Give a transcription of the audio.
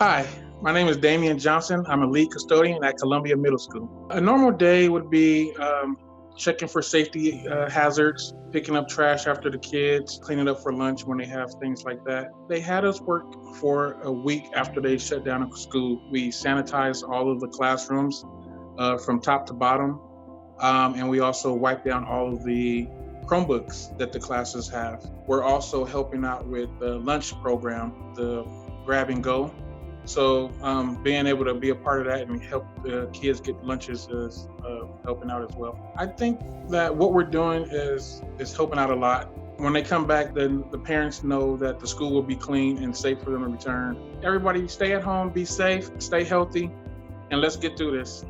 Hi, my name is Damion Johnson. I'm a lead custodian at Columbia Middle School. A normal day would be checking for safety hazards, picking up trash after the kids, cleaning up for lunch when they have things like that. They had us work for a week after they shut down the school. We sanitized all of the classrooms from top to bottom, and we also wiped down all of the Chromebooks that the classes have. We're also helping out with the lunch program, the grab and go. So being able to be a part of that and help the kids get lunches is helping out as well. I think that what we're doing is helping out a lot. When they come back, then the parents know that the school will be clean and safe for them to return. Everybody stay at home, be safe, stay healthy, and let's get through this.